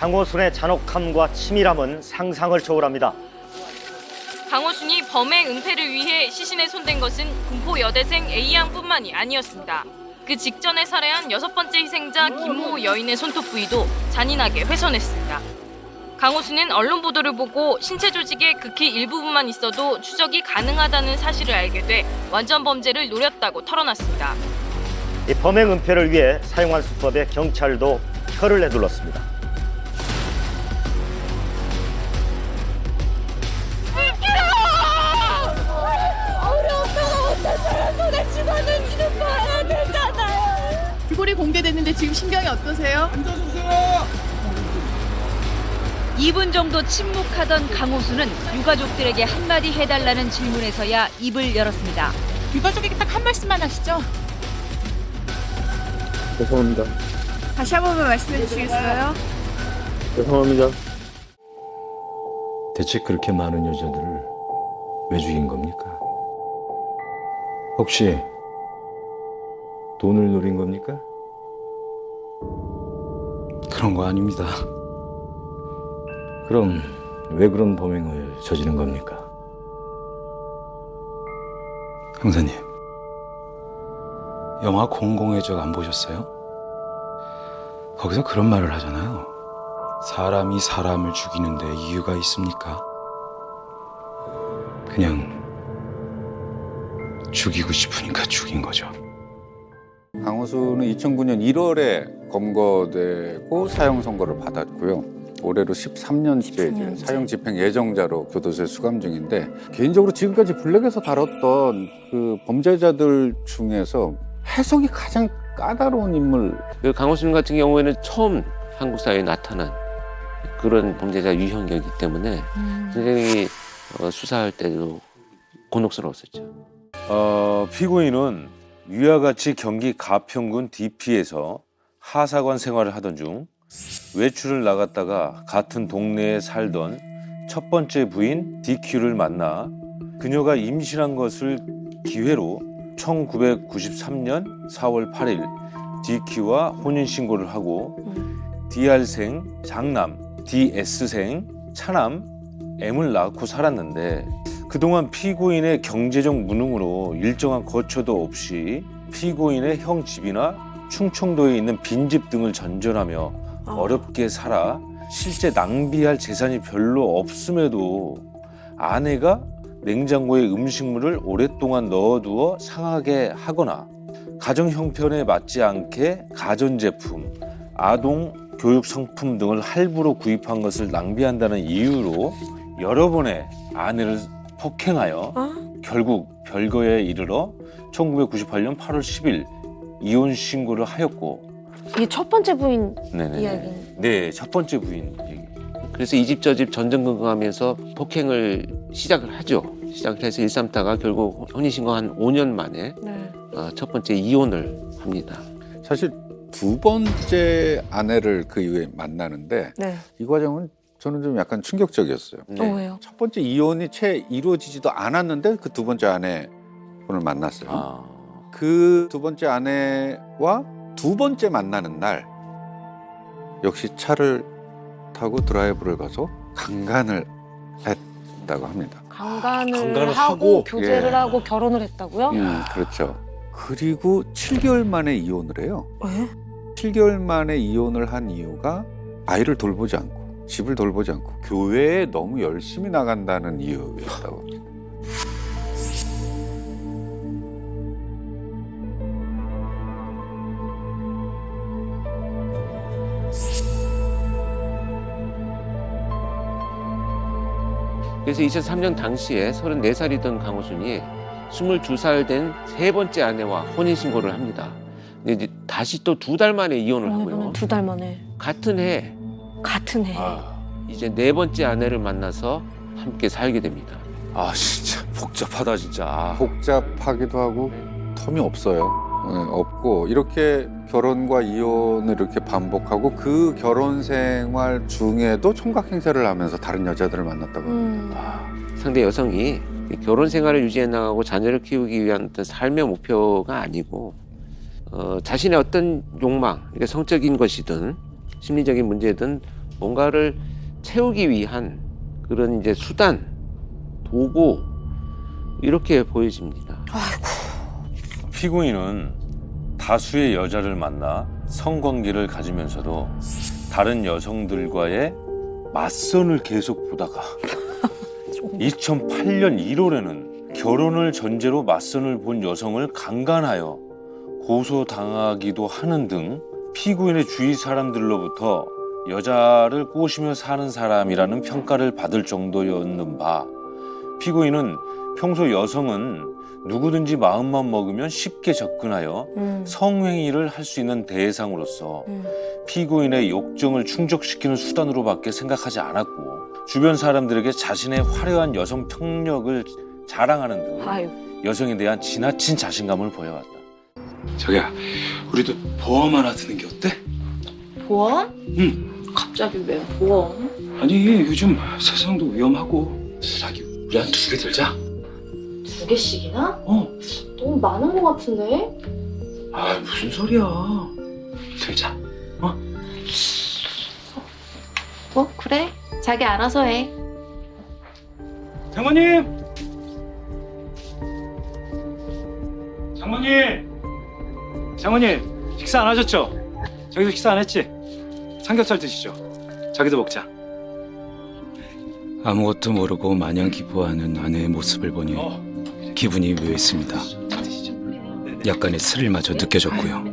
강호순의 잔혹함과 치밀함은 상상을 초월합니다. 강호순이 범행 은폐를 위해 시신에 손댄 것은 군포 여대생 A양뿐만이 아니었습니다. 그 직전에 살해한 6번째 희생자 김모 여인의 손톱 부위도 잔인하게 훼손했습니다. 강호순은 언론 보도를 보고 신체 조직의 극히 일부분만 있어도 추적이 가능하다는 사실을 알게 돼 완전 범죄를 노렸다고 털어놨습니다. 이 범행 은폐를 위해 사용한 수법에 경찰도 혀를 내둘렀습니다. 귀골이 공개됐는데 지금 심경이 어떠세요? 2분 정도 침묵하던 강호순은 유가족들에게 한마디 해달라는 질문에서야 입을 열었습니다. 유가족에게 딱 한 말씀만 하시죠. 죄송합니다. 다시 한 번만 말씀해 주시겠어요? 죄송합니다. 대체 그렇게 많은 여자들을 왜 죽인 겁니까? 혹시 돈을 노린 겁니까? 그런 거 아닙니다. 그럼 왜 그런 범행을 저지른 겁니까? 형사님, 영화 공공의 적 안 보셨어요? 거기서 그런 말을 하잖아요. 사람이 사람을 죽이는데 이유가 있습니까? 그냥 죽이고 싶으니까 죽인 거죠. 강호순은 2009년 1월에 검거되고 사형 선고를 받았고요. 올해로 13년째 이제 사형 집행 예정자로 교도소에 수감 중인데, 개인적으로 지금까지 블랙에서 다뤘던 그 범죄자들 중에서 해석이 가장 까다로운 인물. 그 강호순 같은 경우에는 처음 한국 사회에 나타난 그런 범죄자 유형이기 때문에 굉장히 수사할 때도 곤혹스러웠었죠. 피고인은 위와 같이 경기 가평군 DP에서 하사관 생활을 하던 중 외출을 나갔다가 같은 동네에 살던 첫 번째 부인 DQ를 만나 그녀가 임신한 것을 기회로 1993년 4월 8일 DQ와 혼인신고를 하고 DR생, 장남, DS생, 차남, M을 낳고 살았는데, 그동안 피고인의 경제적 무능으로 일정한 거처도 없이 피고인의 형 집이나 충청도에 있는 빈집 등을 전전하며 어렵게 살아 실제 낭비할 재산이 별로 없음에도 아내가 냉장고에 음식물을 오랫동안 넣어두어 상하게 하거나 가정 형편에 맞지 않게 가전제품, 아동 교육 상품 등을 할부로 구입한 것을 낭비한다는 이유로 여러 번의 아내를 폭행하여 결국 별거에 이르러 1998년 8월 10일 이혼 신고를 하였고. 이게 첫 번째 부인 네네. 이야기는? 네, 첫 번째 부인 얘기. 그래서 이 집 저 집 전전긍긍하면서 폭행을 시작을 하죠. 시작을 해서 일삼다가 결국 혼인신고 한 5년 만에 첫 번째 이혼을 합니다. 사실 두 번째 아내를 그 이후에 만나는데 이 과정은 저는 좀 약간 충격적이었어요. 왜요? 첫 번째 이혼이 채 이루어지지도 않았는데 그 두 번째 아내분을 만났어요. 그 두 번째 아내와 두 번째 만나는 날 역시 차를 타고 드라이브를 가서 강간을 했다고 합니다. 강간을 하고 교제를 하고 결혼을 했다고요? 그렇죠. 그리고 7개월 만에 이혼을 해요. 왜? 7개월 만에 이혼을 한 이유가 아이를 돌보지 않고 집을 돌보지 않고 교회에 너무 열심히 나간다는 이유였다고 합니다. 그래서 2003년 당시에 34살이던 강호순이 22살 된 세 번째 아내와 혼인신고를 합니다. 근데 이제 다시 또 2달 만에 이혼을 하고요. 2달 만에. 같은 해 이제 네 번째 아내를 만나서 함께 살게 됩니다. 진짜 복잡하다 진짜. 복잡하기도 하고 텀이 없어요. 없고 이렇게 결혼과 이혼을 이렇게 반복하고 그 결혼 생활 중에도 총각 행세를 하면서 다른 여자들을 만났다고 합니다. 상대 여성이 결혼 생활을 유지해 나가고 자녀를 키우기 위한 어떤 삶의 목표가 아니고 자신의 어떤 욕망, 그러니까 성적인 것이든 심리적인 문제든 뭔가를 채우기 위한 그런 이제 수단, 도구 이렇게 보여집니다. 피고인은 다수의 여자를 만나 성관계를 가지면서도 다른 여성들과의 맞선을 계속 보다가 2008년 1월에는 결혼을 전제로 맞선을 본 여성을 강간하여 고소당하기도 하는 등 피고인의 주위 사람들로부터 여자를 꼬시며 사는 사람이라는 평가를 받을 정도였는 바, 피고인은 평소 여성은 누구든지 마음만 먹으면 쉽게 접근하여 성행위를 할 수 있는 대상으로서 피고인의 욕정을 충족시키는 수단으로밖에 생각하지 않았고, 주변 사람들에게 자신의 화려한 여성 폭력을 자랑하는 등 여성에 대한 지나친 자신감을 보여왔다. 자기야, 우리도 보험 하나 드는 게 어때? 보험? 응. 갑자기 왜 보험? 아니, 요즘 세상도 위험하고. 자기, 우리 한 2개 들자. 2개씩이나? 어. 너무 많은 것 같은데? 아, 무슨 소리야. 들자. 그래. 자기 알아서 해. 장모님! 장모님! 장모님, 식사 안 하셨죠? 자기도 식사 안 했지? 삼겹살 드시죠. 자기도 먹자. 아무것도 모르고 마냥 기뻐하는 아내의 모습을 보니 기분이 묘했습니다. 약간의 스릴마저 느껴졌고요.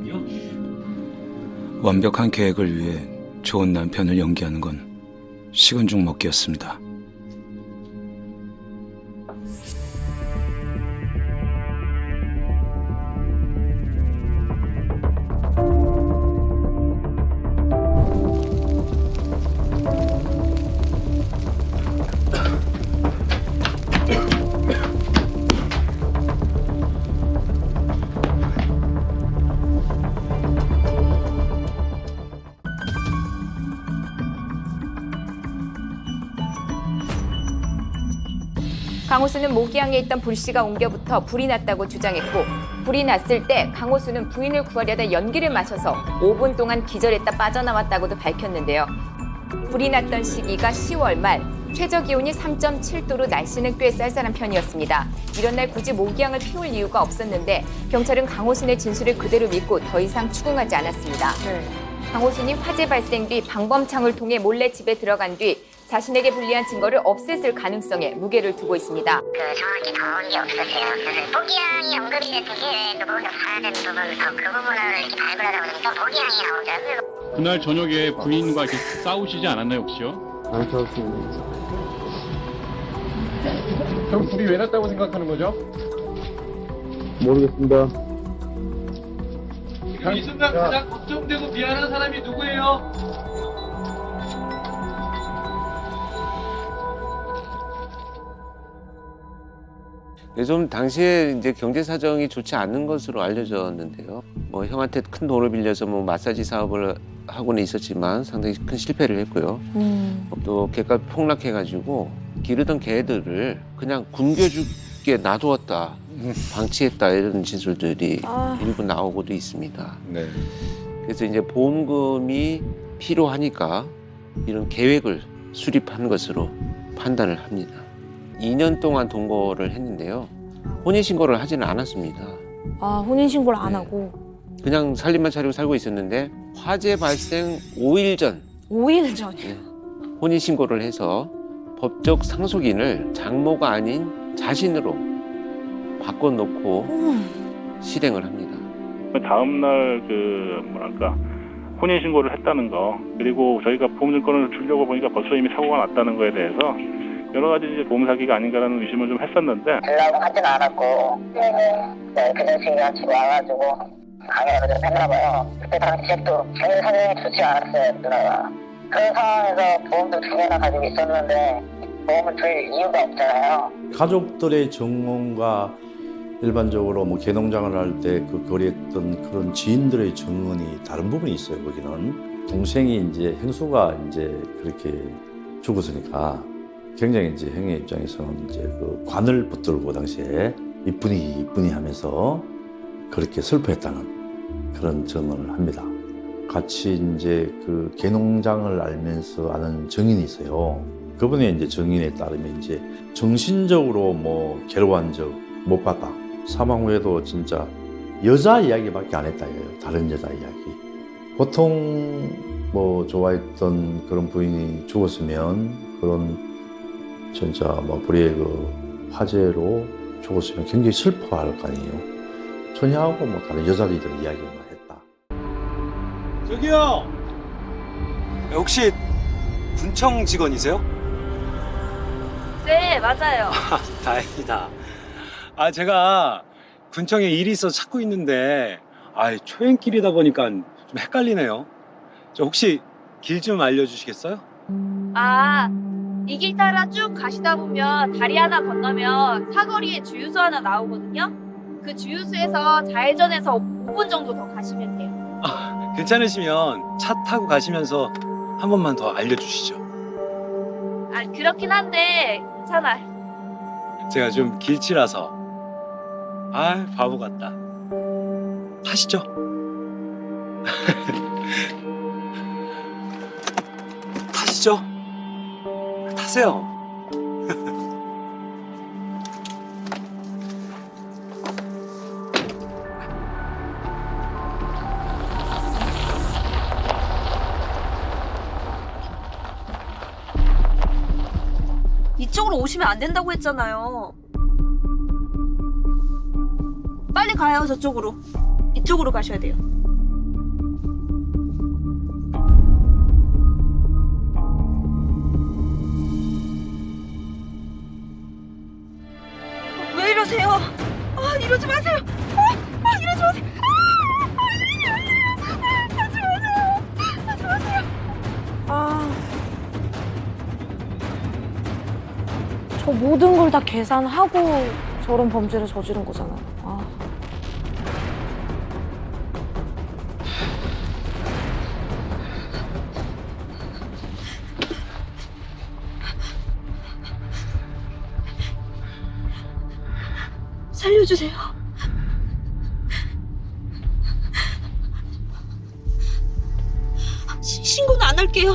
완벽한 계획을 위해 좋은 남편을 연기하는 건 식은 죽 먹기였습니다. 강호수는 모기향에 있던 불씨가 옮겨붙어 불이 났다고 주장했고, 불이 났을 때 강호수는 부인을 구하려다 연기를 마셔서 5분 동안 기절했다 빠져나왔다고도 밝혔는데요. 불이 났던 시기가 10월 말, 최저기온이 3.7도로 날씨는 꽤 쌀쌀한 편이었습니다. 이런 날 굳이 모기향을 피울 이유가 없었는데 경찰은 강호순의 진술을 그대로 믿고 더 이상 추궁하지 않았습니다. 강호순이 화재 발생 뒤 방범창을 통해 몰래 집에 들어간 뒤 자신에게 불리한 증거를 없앴을 가능성에 무게를 두고 있습니다. 정확히 나온 게 없었어요. 그래서 모기향이 언급이 됐던 게 누구보다 봐야 되는 부분부터 그 부분을 이렇게 발굴하다 보니까 모기향이 나오더라고요. 그날 저녁에 부인과 이렇게 싸우시지 않았나요, 혹시요? 안 싸웠습니다. 그럼 불이 왜 났다고 생각하는 거죠? 모르겠습니다. 이 순간 가장 걱정되고 미안한 사람이 누구예요? 좀 당시에 이제 경제 사정이 좋지 않은 것으로 알려졌는데요. 뭐 형한테 큰 돈을 빌려서 뭐 마사지 사업을 하고는 있었지만 상당히 큰 실패를 했고요. 또 개가 폭락해가지고 기르던 개들을 그냥 굶겨죽게 놔두었다, 방치했다 이런 진술들이 일부 나오고도 있습니다. 네. 그래서 이제 보험금이 필요하니까 이런 계획을 수립한 것으로 판단을 합니다. 2년 동안 동거를 했는데요. 혼인신고를 하지는 않았습니다. 혼인신고를 안 하고. 그냥 살림만 차리고 살고 있었는데 화재 발생 5일 전 5일 전이요? 혼인신고를 해서 법적 상속인을 장모가 아닌 자신으로 바꿔놓고 실행을 합니다. 다음 날 혼인신고를 했다는 거, 그리고 저희가 보험증권을 주려고 보니까 벌써 이미 사고가 났다는 거에 대해서 여러 가지 이제 보험 사기가 아닌가라는 의심을 좀 했었는데. 들라고 하진 않았고, 그 자식이랑 집에 와가지고 강연을 좀 했나 봐요. 그때 당시에 또 경제 사정이 좋지 않았어요, 누나가. 그런 상황에서 보험도 2개나 가지고 있었는데 보험을 줄 이유가 없잖아요. 가족들의 증언과 일반적으로 뭐 개농장을 할 때 그 거래했던 그런 지인들의 증언이 다른 부분이 있어요. 거기는 동생이 이제 형수가 이제 그렇게 죽었으니까 굉장히 이제 형의 입장에서는 이제 그 관을 붙들고 당시에 이쁜이 하면서 그렇게 슬퍼했다는 그런 증언을 합니다. 같이 이제 그 개농장을 알면서 아는 증인이 있어요. 그분의 이제 증인에 따르면 이제 정신적으로 뭐 괴로워한 적 못 봤다. 사망 후에도 진짜 여자 이야기밖에 안 했다 이거예요. 다른 여자 이야기. 보통 뭐 좋아했던 그런 부인이 죽었으면 그런 진짜 뭐 불의의 그 화재로 죽었으면 굉장히 슬퍼할 거 아니에요. 전혀하고 뭐 다른 여자들이 이야기만 했다. 저기요. 혹시 군청 직원이세요? 네, 맞아요. 다행이다. 제가 군청에 일이 있어서 찾고 있는데 초행길이다 보니까 좀 헷갈리네요. 저 혹시 길 좀 알려주시겠어요? 이 길 따라 쭉 가시다 보면 다리 하나 건너면 사거리에 주유소 하나 나오거든요. 그 주유소에서 좌회전해서 5분 정도 더 가시면 돼요. 괜찮으시면 차 타고 가시면서 한 번만 더 알려주시죠. 그렇긴 한데 괜찮아. 제가 좀 길치라서. 바보 같다. 타시죠. 타시죠. 타세요. 이쪽으로 오시면 안 된다고 했잖아요. 빨리 가요, 저쪽으로. 이쪽으로 가셔야 돼요. 왜 이러세요? 이러지 마세요. 이러지 마세요. 하지 마세요. 하지 마세요. 저 모든 걸 다 계산하고 저런 범죄를 저지른 거잖아요. 살려주세요. 신고는 안 할게요.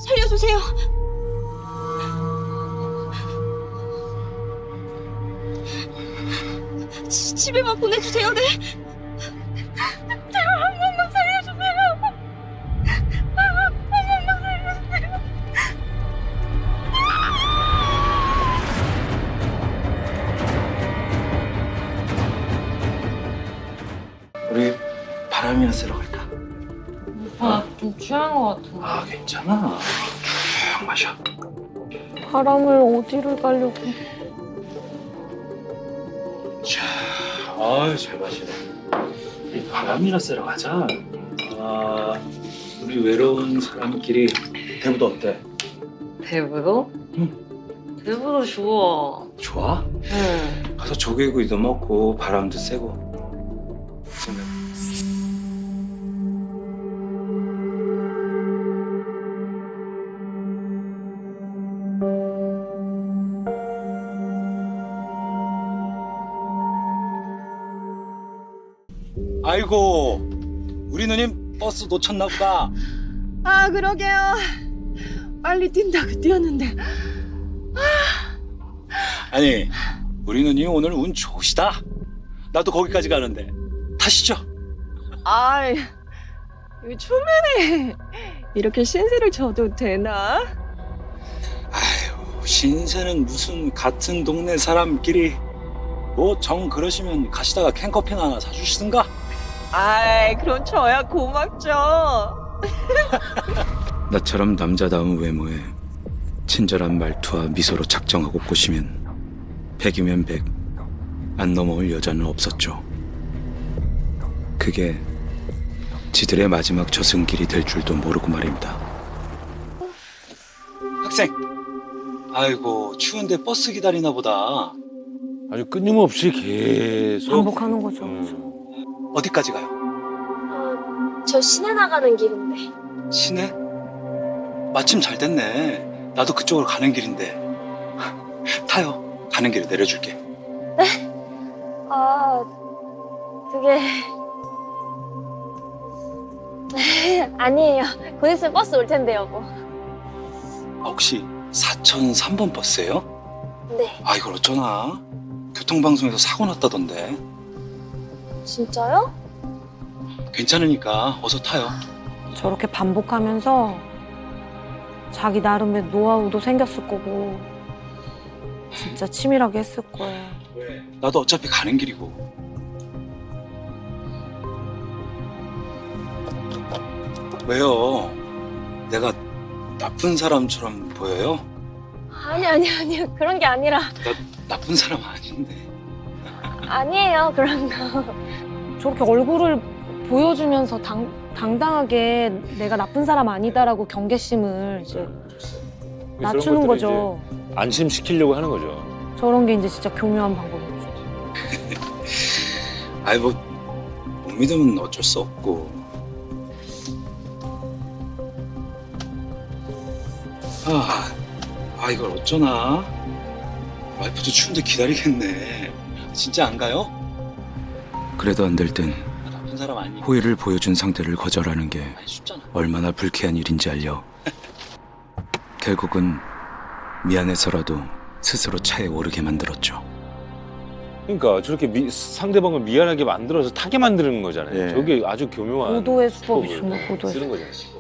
살려주세요. 집에만 보내주세요. 네. 제발 한 번만 살려주세요. 한 번만 살려주세요. 우리 바람이나 쐬러 갈까? 오빠 좀 취한 것 같은데. 괜찮아. 쭉 마셔. 바람을 어디를 가려고. 잘 마시네. 우리 바람이나 쐬러 가자. 우리 외로운 사람끼리 대부도 어때? 대부도? 응. 대부도 좋아. 좋아? 응. 가서 조개구이도 먹고 바람도 쐬고. 아이고, 우리 누님 버스 놓쳤나 보다. 그러게요. 빨리 뛴다고 뛰었는데. 아니, 우리 누님 오늘 운 좋으시다. 나도 거기까지 가는데. 타시죠. 이 초면에 이렇게 신세를 져도 되나? 신세는 무슨 같은 동네 사람끼리 뭐 정 그러시면 가시다가 캔커피나 하나 사주시든가. 그럼 저야 고맙죠. 나처럼 남자다운 외모에 친절한 말투와 미소로 작정하고 꼬시면 100이면 100, 안 넘어올 여자는 없었죠. 그게 지들의 마지막 저승길이 될 줄도 모르고 말입니다. 학생, 아이고 추운데 버스 기다리나 보다. 아주 끊임없이 계속 반복하는 거죠. 어디까지 가요? 저 시내 나가는 길인데. 시내? 마침 잘 됐네. 나도 그쪽으로 가는 길인데. 타요. 가는 길에 내려줄게. 네? 그게 아니에요. 곧 있으면 버스 올 텐데 여보. 혹시 4003번 버스예요? 네. 아, 이걸 어쩌나? 교통방송에서 사고 났다던데. 진짜요? 괜찮으니까 어서 타요. 저렇게 반복하면서 자기 나름의 노하우도 생겼을 거고 진짜 치밀하게 했을 거예요. 나도 어차피 가는 길이고. 왜요? 내가 나쁜 사람처럼 보여요? 아니 그런 게 아니라. 나 나쁜 사람 아닌데. 아니에요 그런 거. 저렇게 얼굴을 보여주면서 당당하게 내가 나쁜 사람 아니다라고 경계심을 이제 낮추는 거죠. 안심시키려고 하는 거죠. 저런 게 이제 진짜 교묘한 방법이죠. 아이 뭐 못 믿으면 어쩔 수 없고. 이걸 어쩌나? 와이프도 추운데 기다리겠네. 진짜 안 가요? 그래도 안 될 땐 나쁜 사람 아니고. 호의를 보여준 상대를 거절하는 게 얼마나 불쾌한 일인지 알려. 결국은 미안해서라도 스스로 차에 오르게 만들었죠. 그러니까 저렇게 상대방을 미안하게 만들어서 타게 만드는 거잖아요. 예. 저게 아주 교묘한 고도의 수법이죠. 고도의 쓰는 수법. 거잖아요.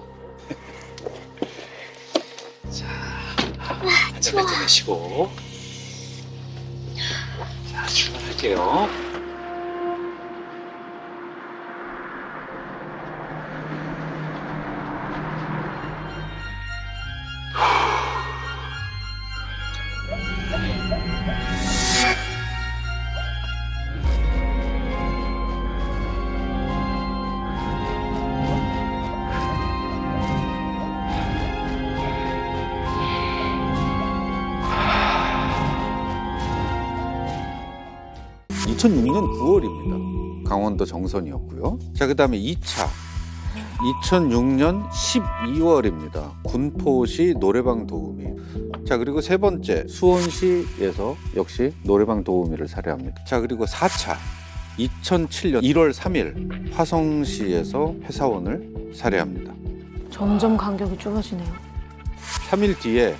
한잔 내쉬고. 자, 출발할게요. 이 2006년 9월입니다. 강원도 정선이었고요. 자, 그 다음에 2차. 2006년 12월입니다. 군포시 노래방 도우미. 자, 그리고 세 번째 수원시에서 역시 노래방 도우미를 살해합니다. 자, 그리고 4차. 2007년 1월 3일 화성시에서 회사원을 살해합니다. 점점 간격이 좁아지네요. 3일 뒤에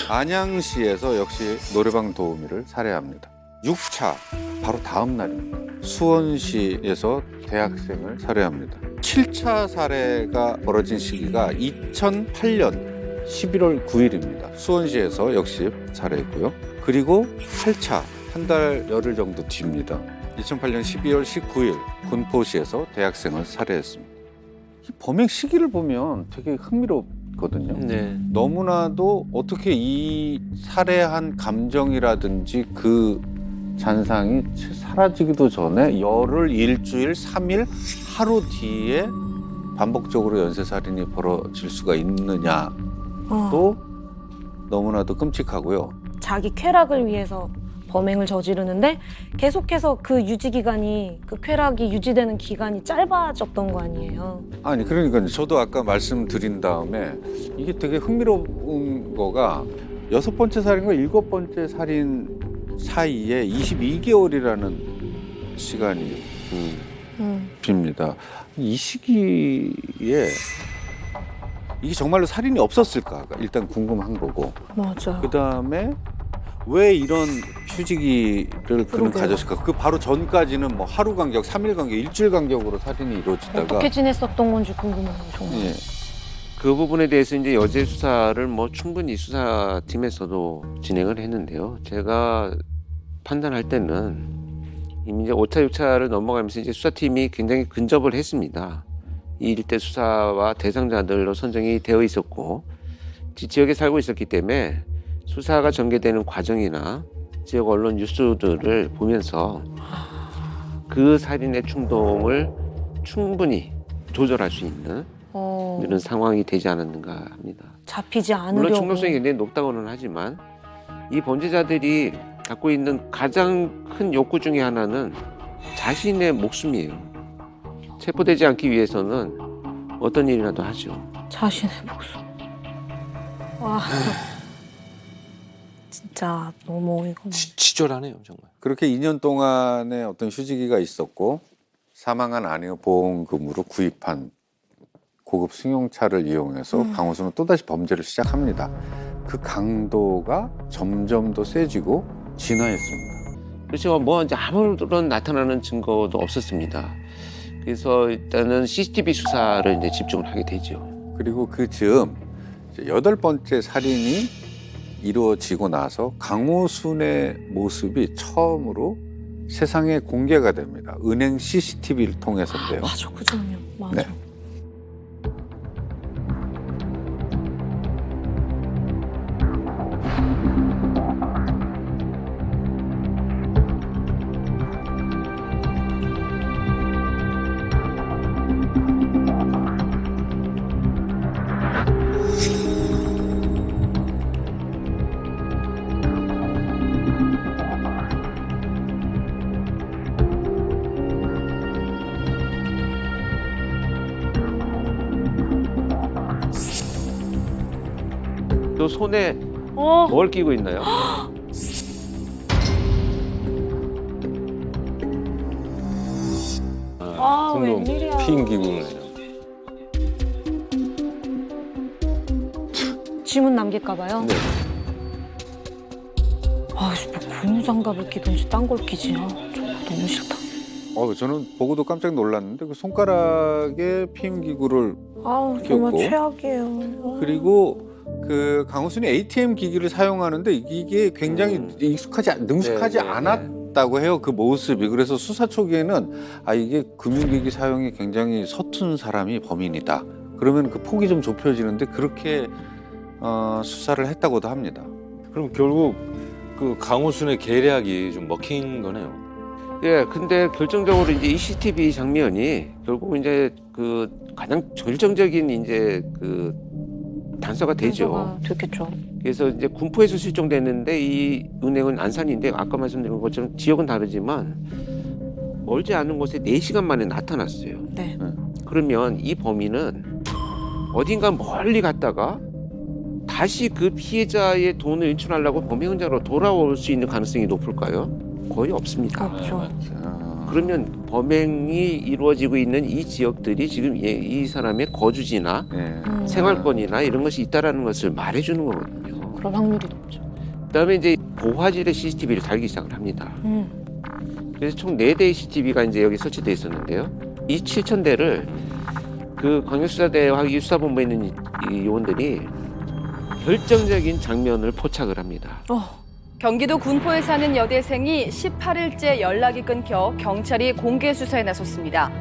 안양시에서 역시 노래방 도우미를 살해합니다. 6차 바로 다음 날입니다. 수원시에서 대학생을 살해합니다. 7차 살해가 벌어진 시기가 2008년 11월 9일입니다. 수원시에서 역시 살해했고요. 그리고 8차 한 달 열흘 정도 뒤입니다. 2008년 12월 19일 군포시에서 대학생을 살해했습니다. 이 범행 시기를 보면 되게 흥미롭거든요. 네. 너무나도 어떻게 이 살해한 감정이라든지 그 잔상이 사라지기도 전에 열흘, 일주일, 3일, 하루 뒤에 반복적으로 연쇄살인이 벌어질 수가 있느냐도 너무나도 끔찍하고요. 자기 쾌락을 위해서 범행을 저지르는데 계속해서 그 유지 기간이, 그 쾌락이 유지되는 기간이 짧아졌던 거 아니에요. 아니, 그러니까 저도 아까 말씀드린 다음에 이게 되게 흥미로운 거가 6번째 살인과 7번째 살인 사이에 22개월이라는 시간이 빕니다. 이 시기에 이게 정말로 살인이 없었을까가 일단 궁금한 거고. 맞아요. 그 다음에 왜 이런 휴지기를 그는 가졌을까? 그 바로 전까지는 뭐 하루 간격, 3일 간격, 일주일 간격으로 살인이 이루어지다가 어떻게 지냈었던 건지 궁금해요, 정말. 예. 그 부분에 대해서 이제 여죄 수사를 뭐 충분히 수사팀에서도 진행을 했는데요. 제가 판단할 때는 이미 이제 5차, 6차를 넘어가면서 이제 수사팀이 굉장히 근접을 했습니다. 이 일대 수사와 대상자들로 선정이 되어 있었고, 지역에 살고 있었기 때문에 수사가 전개되는 과정이나 지역 언론 뉴스들을 보면서 그 살인의 충동을 충분히 조절할 수 있는 이런 상황이 되지 않았는가 합니다. 잡히지 않으려고. 물론 중독성이 굉장히 높다고는 하지만 이 범죄자들이 갖고 있는 가장 큰 욕구 중에 하나는 자신의 목숨이에요. 체포되지 않기 위해서는 어떤 일이라도 하죠. 자신의 목숨. 와. 진짜 너무 이거. 치졸하네요, 정말. 그렇게 2년 동안의 어떤 휴지기가 있었고 사망한 아내의 보험금으로 구입한 고급 승용차를 이용해서 강호수는 또다시 범죄를 시작합니다. 그 강도가 점점 더 세지고 진화했습니다. 그렇죠. 뭐 이제 아무런 나타나는 증거도 없었습니다. 그래서 일단은 CCTV 수사를 이제 집중을 하게 되죠. 그리고 그 즈음 8번째 살인이 이루어지고 나서 강호순의 모습이 처음으로 세상에 공개가 됩니다. 은행 CCTV를 통해서인데요. 맞아, 그 장면. 맞아. 네. 또 손에 뭘 끼고 있나요? 아, 웬일이야. 피임기구는. 지문 남길까봐요? 네. 아, 뭐 고무장갑을 끼든지 딴 걸 끼지. 아, 정말 너무 싫다. 저는 보고도 깜짝 놀랐는데 그 손가락에 피임기구를 아우, 정말 끼웠고 최악이에요. 그리고 그 강호순이 ATM 기기를 사용하는데 이게 굉장히 능숙하지 않았다고 해요. 그 모습이. 그래서 수사 초기에는 이게 금융기기 사용이 굉장히 서툰 사람이 범인이다. 그러면 그 폭이 좀 좁혀지는데 그렇게 수사를 했다고도 합니다. 그럼 결국 그 강호순의 계략이 좀 먹힌 거네요. 예, 근데 결정적으로 이제 이 CCTV 장면이 결국 이제 그 가장 결정적인 이제 그 단서가 되죠. 됐겠죠. 그래서 이제 군포에서 실종됐는데 이 은행은 안산인데 아까 말씀드린 것처럼 지역은 다르지만 멀지 않은 곳에 4시간 만에 나타났어요. 네. 그러면 이 범인은 어딘가 멀리 갔다가 다시 그 피해자의 돈을 인출하려고 범행 현장으로 돌아올 수 있는 가능성이 높을까요? 거의 없습니다. 없죠. 그러면 범행이 이루어지고 있는 이 지역들이 지금 이 사람의 거주지나 생활권이나 이런 것이 있다라는 것을 말해주는 거거든요. 그럴 확률이 높죠. 그다음에 이제 고화질의 CCTV를 달기 시작을 합니다. 그래서 총 4대의 CCTV가 이제 여기 설치되어 있었는데요. 이 7,000대를 그 광역수사대와 수사본부에 있는 이 요원들이 결정적인 장면을 포착을 합니다. 경기도 군포에 사는 여대생이 18일째 연락이 끊겨 경찰이 공개 수사에 나섰습니다.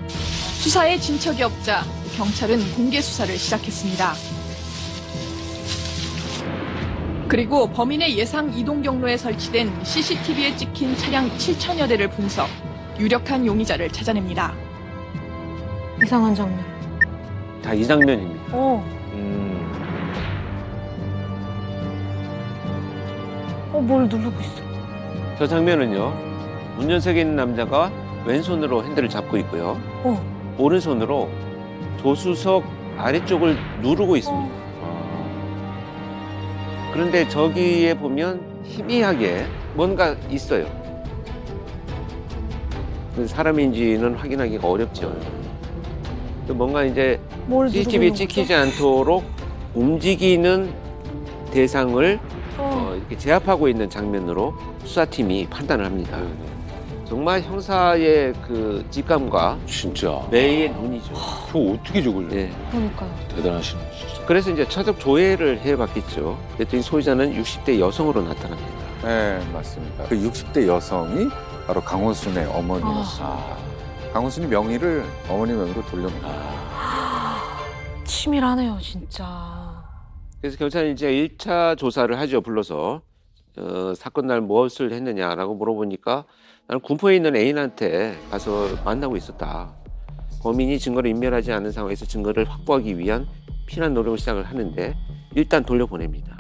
수사에 진척이 없자 경찰은 공개 수사를 시작했습니다. 그리고 범인의 예상 이동 경로에 설치된 CCTV에 찍힌 차량 7,000여 대를 분석, 유력한 용의자를 찾아냅니다. 이상한 장면. 다 이 장면입니다. 뭘 누르고 있어? 저 장면은요. 운전석에 있는 남자가 왼손으로 핸들을 잡고 있고요. 오른손으로 조수석 아래쪽을 누르고 있습니다. 그런데 저기에 보면 희미하게 뭔가 있어요. 사람인지는 확인하기가 어렵죠. 뭔가 이제 CCTV에 찍히지 않도록 움직이는 대상을 이렇게 제압하고 있는 장면으로 수사팀이 판단을 합니다. 정말 형사의 그 직감과 진짜 매의 눈이죠. 저 어떻게 저걸? 네. 그러니까요. 대단하시네. 그래서 이제 차적 조회를 해봤겠죠. 그랬더니 소유자는 60대 여성으로 나타납니다. 네, 맞습니다. 그 60대 여성이 바로 강호순의 어머니였습니다. 강호순이 명의를 어머니 명의로 돌려놓습니다. 치밀하네요, 진짜. 그래서 경찰이 이제 1차 조사를 하죠. 불러서 사건 날 무엇을 했느냐라고 물어보니까 나는 군포에 있는 애인한테 가서 만나고 있었다. 범인이 증거를 인멸하지 않은 상황에서 증거를 확보하기 위한 피난 노력을 시작을 하는데 일단 돌려보냅니다.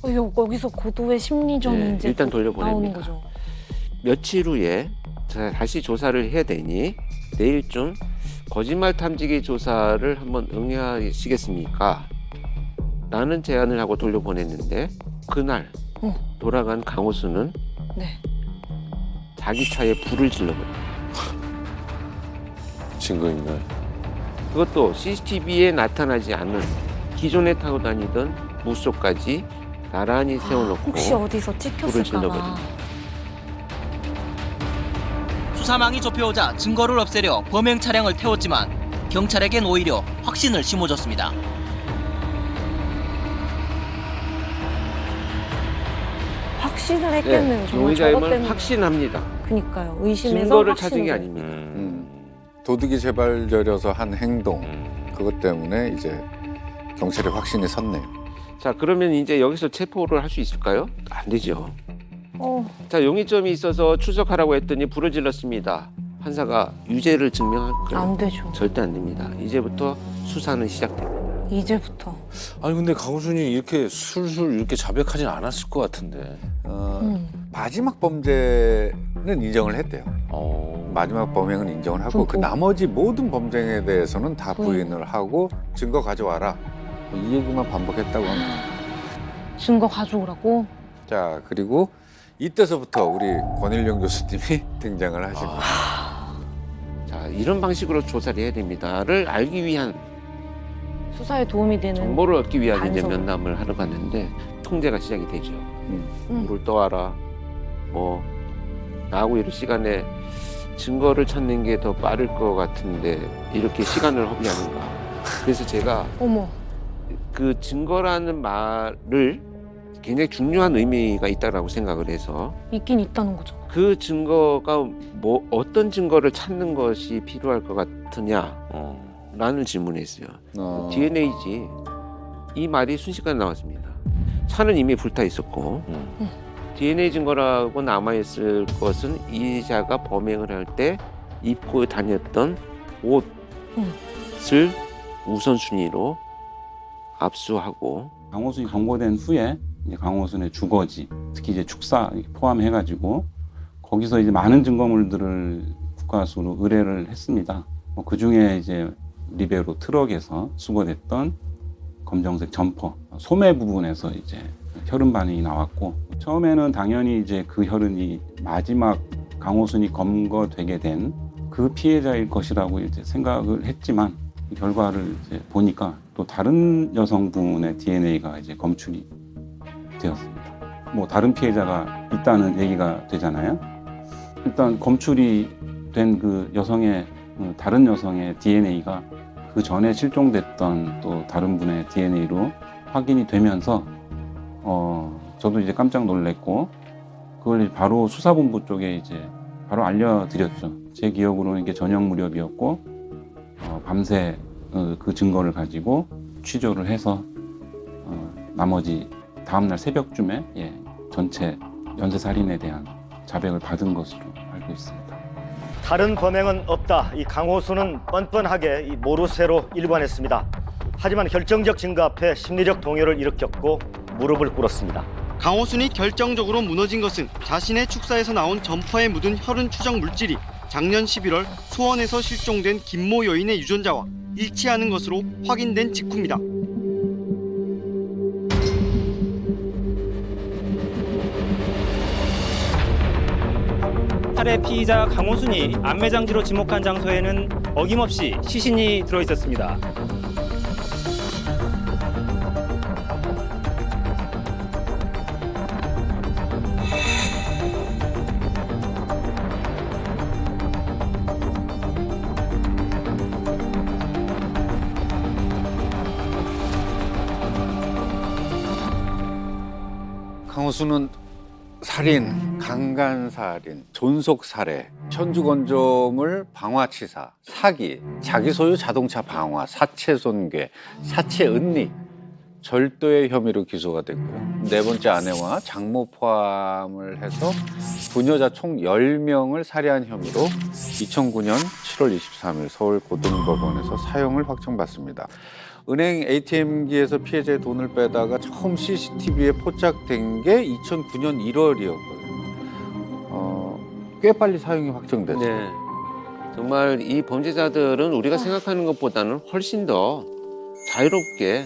여기서 고도의 심리전이 이제 일단 나오는 돌려보냅니다. 거죠. 며칠 후에 다시 조사를 해야 되니 내일쯤 거짓말 탐지기 조사를 한번 응하시겠습니까? 라는 제안을 하고 돌려보냈는데 그날 돌아간 강호수는 자기 차에 불을 질러버립니다. 증거인멸. 그것도 CCTV에 나타나지 않은 기존에 타고 다니던 무소까지 나란히 세워놓고 혹시 어디서 불을 질러버린 찍혔을까봐. 수사망이 좁혀오자 증거를 없애려 범행 차량을 태웠지만 경찰에겐 오히려 확신을 심어줬습니다. 확신을 했겠네요. 정말 저것 용의자임을 때문에. 확신합니다. 그니까요. 의심해서 증거를 확신을. 찾은 게 아닙니다. 도둑이 재발절여서 한 행동 그것 때문에 이제 경찰의 확신이 섰네요. 자, 그러면 이제 여기서 체포를 할 수 있을까요? 안 되죠. 어. 자, 용의점이 있어서 추적하라고 했더니 불을 질렀습니다. 판사가 유죄를 증명할까요? 안 되죠. 절대 안 됩니다. 이제부터 수사는 시작됩니다. 이제부터. 아니 근데 강호순이 이렇게 술술 이렇게 자백하진 않았을 것 같은데. 마지막 범죄는 인정을 했대요. 마지막 범행은 인정을 하고 그 나머지 모든 범죄에 대해서는 다 부인을 하고 증거 가져와라. 이 얘기만 반복했다고 합니다. 증거 가져오라고? 자, 그리고 이때서부터 우리 권일영 교수님이 등장을 하시고. 자, 이런 방식으로 조사를 해야 됩니다를 알기 위한 수사에 도움이 되는 정보를 얻기 위한 이제 단서. 면담을 하러 갔는데 통제가 시작이 되죠. 물을 떠와라. 뭐 나하고 이럴 시간에 증거를 찾는 게 더 빠를 것 같은데 이렇게 시간을 허비하는가. 그래서 제가 어머. 그 증거라는 말을 굉장히 중요한 의미가 있다라고 생각을 해서 있긴 있다는 거죠. 그 증거가 뭐 어떤 증거를 찾는 것이 필요할 것 같으냐 라는 질문을 했어요. DNA지. 이 말이 순식간에 나왔습니다. 차는 이미 불타 있었고 DNA 증거라고 남아있을 것은 이자가 범행을 할 때 입고 다녔던 옷을 우선순위로 압수하고 강호순이 검거된 후에 이제 강호순의 주거지, 특히 이제 축사 포함해가지고 거기서 이제 많은 증거물들을 국가수로 의뢰를 했습니다. 그 중에 이제 리베로 트럭에서 수거됐던 검정색 점퍼, 소매 부분에서 이제 혈흔 반응이 나왔고 처음에는 당연히 이제 그 혈흔이 마지막 강호순이 검거되게 된 그 피해자일 것이라고 이제 생각을 했지만 결과를 이제 보니까 또 다른 여성분의 DNA가 이제 검출이 되었습니다. 뭐 다른 피해자가 있다는 얘기가 되잖아요. 일단 검출이 된 그 여성의 다른 여성의 DNA가 그 전에 실종됐던 또 다른 분의 DNA로 확인이 되면서 저도 이제 깜짝 놀랐고 그걸 바로 수사본부 쪽에 이제 바로 알려드렸죠. 제 기억으로는 이게 저녁 무렵이었고 밤새 그 증거를 가지고 취조를 해서 나머지 다음날 새벽쯤에 전체 연쇄살인에 대한 자백을 받은 것으로 알고 있습니다. 다른 범행은 없다. 이 강호수는 뻔뻔하게 이 모르쇠로 일관했습니다. 하지만 결정적 증거 앞에 심리적 동요를 일으켰고 무릎을 꿇었습니다. 강호순이 결정적으로 무너진 것은 자신의 축사에서 나온 점퍼에 묻은 혈흔 추적 물질이 작년 11월 소원에서 실종된 김모 여인의 유전자와 일치하는 것으로 확인된 직후입니다. 살해 피의자 강호순이 안매장지로 지목한 장소에는 어김없이 시신이 들어있었습니다. 강호수는 살인, 강간살인, 존속살해, 천주건조물 방화치사, 사기, 자기소유 자동차 방화, 사체손괴, 사체은닉, 절도의 혐의로 기소가 됐고요. 네 번째 아내와 장모 포함을 해서 부녀자 총 10명을 살해한 혐의로 2009년 7월 23일 서울 고등법원에서 사형을 확정받습니다. 은행 ATM기에서 피해자의 돈을 빼다가 처음 CCTV에 포착된 게 2009년 1월이었거든요. 꽤 빨리 사형이 확정됐어요. 네. 정말 이 범죄자들은 우리가 생각하는 것보다는 훨씬 더 자유롭게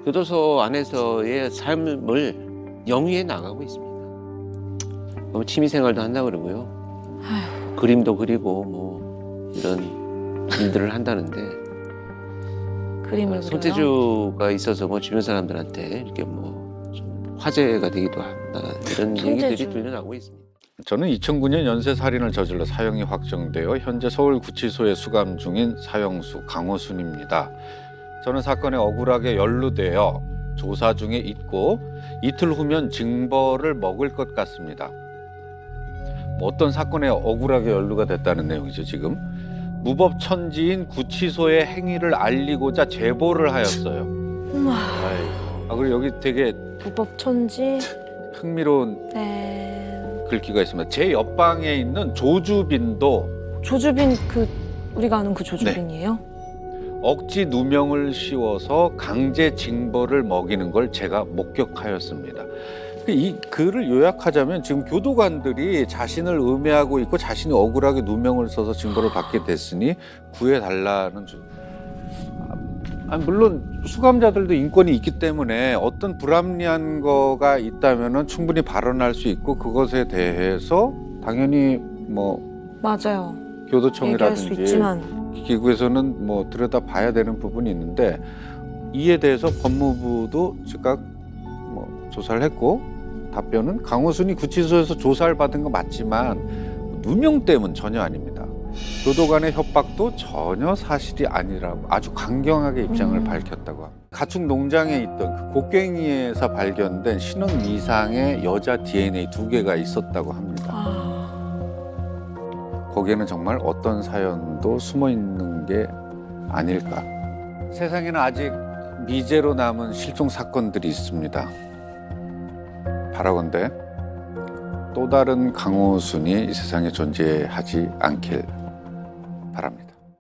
교도소 안에서의 삶을 영위해 나가고 있습니다. 취미생활도 한다 그러고요. 그림도 그리고 뭐 이런 일들을 한다는데 그림을 손재주가 있어서 뭐 주변 사람들한테 이렇게 뭐 좀 화제가 되기도 한다 이런 얘기들이 들려나오고 있습니다. 저는 2009년 연쇄살인을 저질러 사형이 확정되어 현재 서울구치소에 수감 중인 사형수 강호순입니다. 저는 사건에 억울하게 연루되어 조사 중에 있고 이틀 후면 징벌을 먹을 것 같습니다. 어떤 사건에 억울하게 연루가 됐다는 내용이죠, 지금. 무법천지인 구치소의 행위를 알리고자 제보를 하였어요. 그리고 여기 되게 무법천지 흥미로운 네. 글귀가 있습니다. 제 옆방에 있는 조주빈도 조주빈 우리가 아는 그 조주빈이에요? 억지 누명을 씌워서 강제 징벌을 먹이는 걸 제가 목격하였습니다. 이 글을 요약하자면 지금 교도관들이 자신을 음해하고 있고 자신이 억울하게 누명을 써서 징벌을 받게 됐으니 구해달라는 물론 수감자들도 인권이 있기 때문에 어떤 불합리한 거가 있다면 충분히 발언할 수 있고 그것에 대해서 당연히 뭐 맞아요. 교도청이라든지 얘기할 수 있지만 기구에서는 뭐 들여다봐야 되는 부분이 있는데 이에 대해서 법무부도 즉각 뭐 조사를 했고 답변은 강호순이 구치소에서 조사를 받은 거 맞지만 누명 때문은 전혀 아닙니다. 교도관의 협박도 전혀 사실이 아니라고 아주 강경하게 입장을 밝혔다고 합니다. 가축 농장에 있던 그 곡괭이에서 발견된 신원 이상의 여자 DNA 2개가 있었다고 합니다. 거기에는 정말 어떤 사연도 숨어 있는 게 아닐까. 세상에는 아직 미제로 남은 실종 사건들이 있습니다. 바라건대 또 다른 강호순이 이 세상에 존재하지 않길